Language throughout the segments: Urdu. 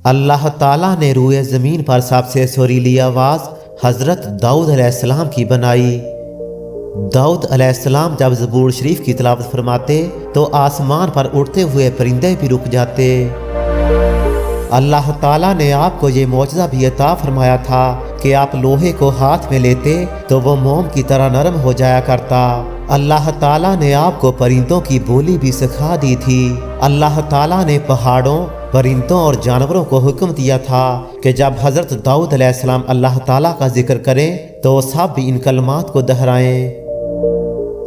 اللہ تعالیٰ نے روئے زمین پر سب سے سریلی آواز حضرت داؤد علیہ السلام کی بنائی۔ داؤد علیہ السلام جب زبور شریف کی تلاوت فرماتے تو آسمان پر اڑتے ہوئے پرندے بھی رک جاتے۔ اللہ تعالیٰ نے آپ کو یہ معجزہ بھی عطا فرمایا تھا کہ آپ لوہے کو ہاتھ میں لیتے تو وہ موم کی طرح نرم ہو جایا کرتا۔ اللہ تعالیٰ نے آپ کو پرندوں کی بولی بھی سکھا دی تھی۔ اللہ تعالیٰ نے پہاڑوں، پرندوں اور جانوروں کو حکم دیا تھا کہ جب حضرت داؤد علیہ السلام اللہ تعالیٰ کا ذکر کریں تو سب بھی ان کلمات کو دہرائیں،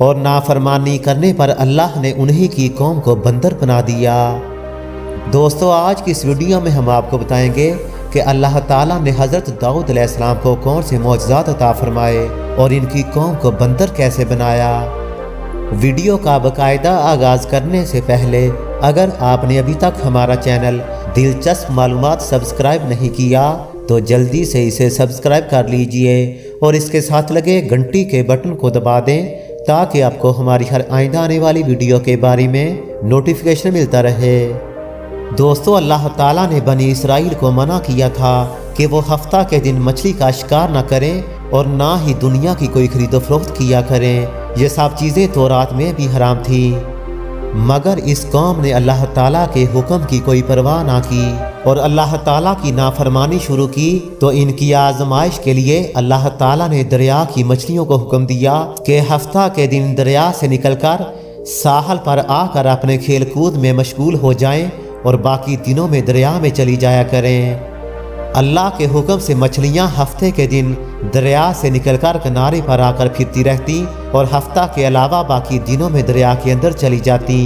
اور نافرمانی کرنے پر اللہ نے انہی کی قوم کو بندر بنا دیا۔ دوستو، آج کی اس ویڈیو میں ہم آپ کو بتائیں گے کہ اللہ تعالیٰ نے حضرت داؤد علیہ السلام کو کون سے معجزات عطا فرمائے اور ان کی قوم کو بندر کیسے بنایا۔ ویڈیو کا باقاعدہ آغاز کرنے سے پہلے اگر آپ نے ابھی تک ہمارا چینل دلچسپ معلومات سبسکرائب نہیں کیا تو جلدی سے اسے سبسکرائب کر لیجئے اور اس کے ساتھ لگے گھنٹی کے بٹن کو دبا دیں تاکہ آپ کو ہماری ہر آئندہ آنے والی ویڈیو کے بارے میں نوٹیفیکیشن ملتا رہے۔ دوستو، اللہ تعالیٰ نے بنی اسرائیل کو منع کیا تھا کہ وہ ہفتہ کے دن مچھلی کا شکار نہ کریں اور نہ ہی دنیا کی کوئی خرید و فروخت کیا کریں۔ یہ سب چیزیں تورات میں بھی حرام تھیں، مگر اس قوم نے اللہ تعالیٰ کے حکم کی کوئی پرواہ نہ کی اور اللہ تعالیٰ کی نافرمانی شروع کی تو ان کی آزمائش کے لیے اللہ تعالیٰ نے دریا کی مچھلیوں کو حکم دیا کہ ہفتہ کے دن دریا سے نکل کر ساحل پر آ کر اپنے کھیل کود میں مشغول ہو جائیں اور باقی دنوں میں دریا میں چلی جایا کریں۔ اللہ کے حکم سے مچھلیاں ہفتے کے دن دریا سے نکل کر کنارے پر آ کر پھرتی رہتی اور ہفتہ کے علاوہ باقی دنوں میں دریا کے اندر چلی جاتی۔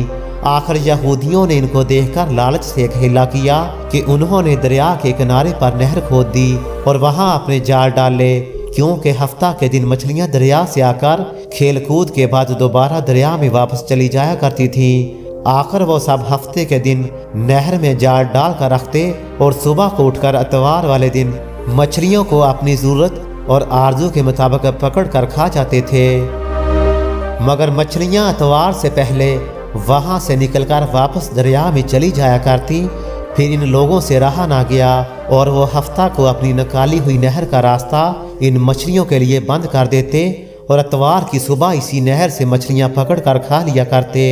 آخر یہودیوں نے ان کو دیکھ کر لالچ سے ایک ہیلا کیا کہ انہوں نے دریا کے کنارے پر نہر کھود دی اور وہاں اپنے جال ڈالے، کیونکہ ہفتہ کے دن مچھلیاں دریا سے آ کر کھیل کود کے بعد دوبارہ دریا میں واپس چلی جایا کرتی تھیں۔ آخر وہ سب ہفتے کے دن نہر میں جال ڈال کر رکھتے اور صبح کو اٹھ کر اتوار والے دن مچھلیوں کو اپنی ضرورت اور آرزو کے مطابق پکڑ کر کھا جاتے تھے، مگر مچھلیاں اتوار سے پہلے وہاں سے نکل کر واپس دریا میں چلی جایا کرتی۔ پھر ان لوگوں سے رہا نہ گیا اور وہ ہفتہ کو اپنی نکالی ہوئی نہر کا راستہ ان مچھلیوں کے لیے بند کر دیتے اور اتوار کی صبح اسی نہر سے مچھلیاں پکڑ کر کھا لیا کرتے۔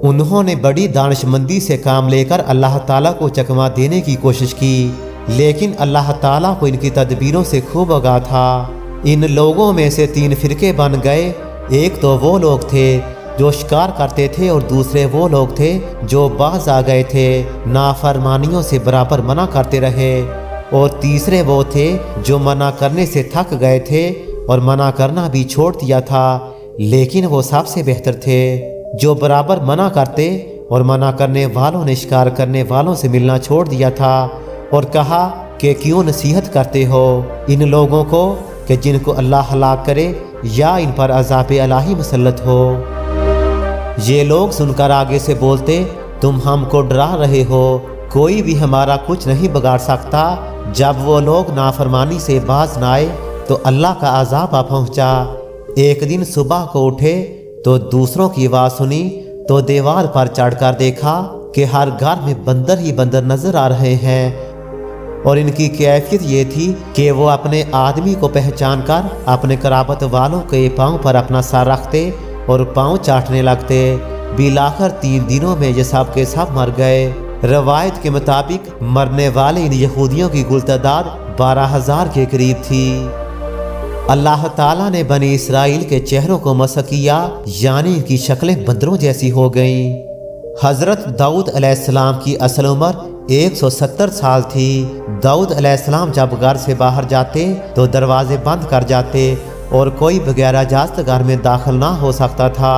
انہوں نے بڑی دانش مندی سے کام لے کر اللہ تعالیٰ کو چکما دینے کی کوشش کی، لیکن اللہ تعالیٰ کو ان کی تدبیروں سے خوب آگاہ تھا۔ ان لوگوں میں سے 3 فرقے بن گئے۔ ایک تو وہ لوگ تھے جو شکار کرتے تھے اور دوسرے وہ لوگ تھے جو باز آ گئے تھے، نافرمانیوں سے برابر منع کرتے رہے، اور تیسرے وہ تھے جو منع کرنے سے تھک گئے تھے اور منع کرنا بھی چھوڑ دیا تھا، لیکن وہ سب سے بہتر تھے جو برابر منع کرتے اور منع کرنے والوں نے شکار کرنے والوں سے ملنا چھوڑ دیا تھا اور کہا کہ کیوں نصیحت کرتے ہو ان لوگوں کو کہ جن کو اللہ ہلاک کرے یا ان پر عذاب الہی مسلط ہو۔ یہ لوگ سن کر آگے سے بولتے، تم ہم کو ڈرا رہے ہو، کوئی بھی ہمارا کچھ نہیں بگاڑ سکتا۔ جب وہ لوگ نافرمانی سے باز نہ آئے تو اللہ کا عذاب آ پہنچا۔ ایک دن صبح کو اٹھے تو دوسروں کی آواز سنی تو دیوار پر چڑھ کر دیکھا کہ ہر گھر میں بندر ہی بندر نظر آ رہے ہیں، اور ان کی کیفیت یہ تھی کہ وہ اپنے آدمی کو پہچان کر اپنے قرابت والوں کے پاؤں پر اپنا سر رکھتے اور پاؤں چاٹنے لگتے۔ بالآخر 3 دنوں میں یہ سب کے سب مر گئے۔ روایت کے مطابق مرنے والے ان یہودیوں کی کل تعداد 12,000 کے قریب تھی۔ اللہ تعالیٰ نے بنی اسرائیل کے چہروں کو مسح کیا، یعنی ان کی شکلیں بندروں جیسی ہو گئیں۔ حضرت داؤد علیہ السلام کی اصل عمر 170 سال تھی۔ داؤد علیہ السلام جب گھر سے باہر جاتے تو دروازے بند کر جاتے اور کوئی بغیر اجازت گھر میں داخل نہ ہو سکتا تھا۔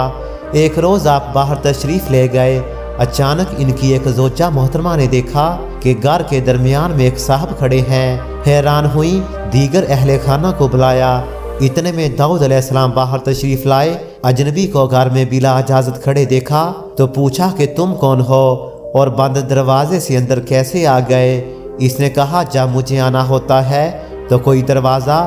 ایک روز آپ باہر تشریف لے گئے، اچانک ان کی ایک زوجہ محترمہ نے دیکھا کہ گھر کے درمیان میں ایک صاحب کھڑے ہیں۔ حیران ہوئی، دیگر اہل خانہ کو بلایا۔ اتنے میں داؤد علیہ السلام باہر تشریف لائے۔ اجنبی کو گھر میں بلا اجازت کھڑے دیکھا تو پوچھا کہ تم کون ہو اور بند دروازے سے اندر کیسے آ گئے؟ اس نے کہا جب مجھے آنا ہوتا ہے تو کوئی دروازہ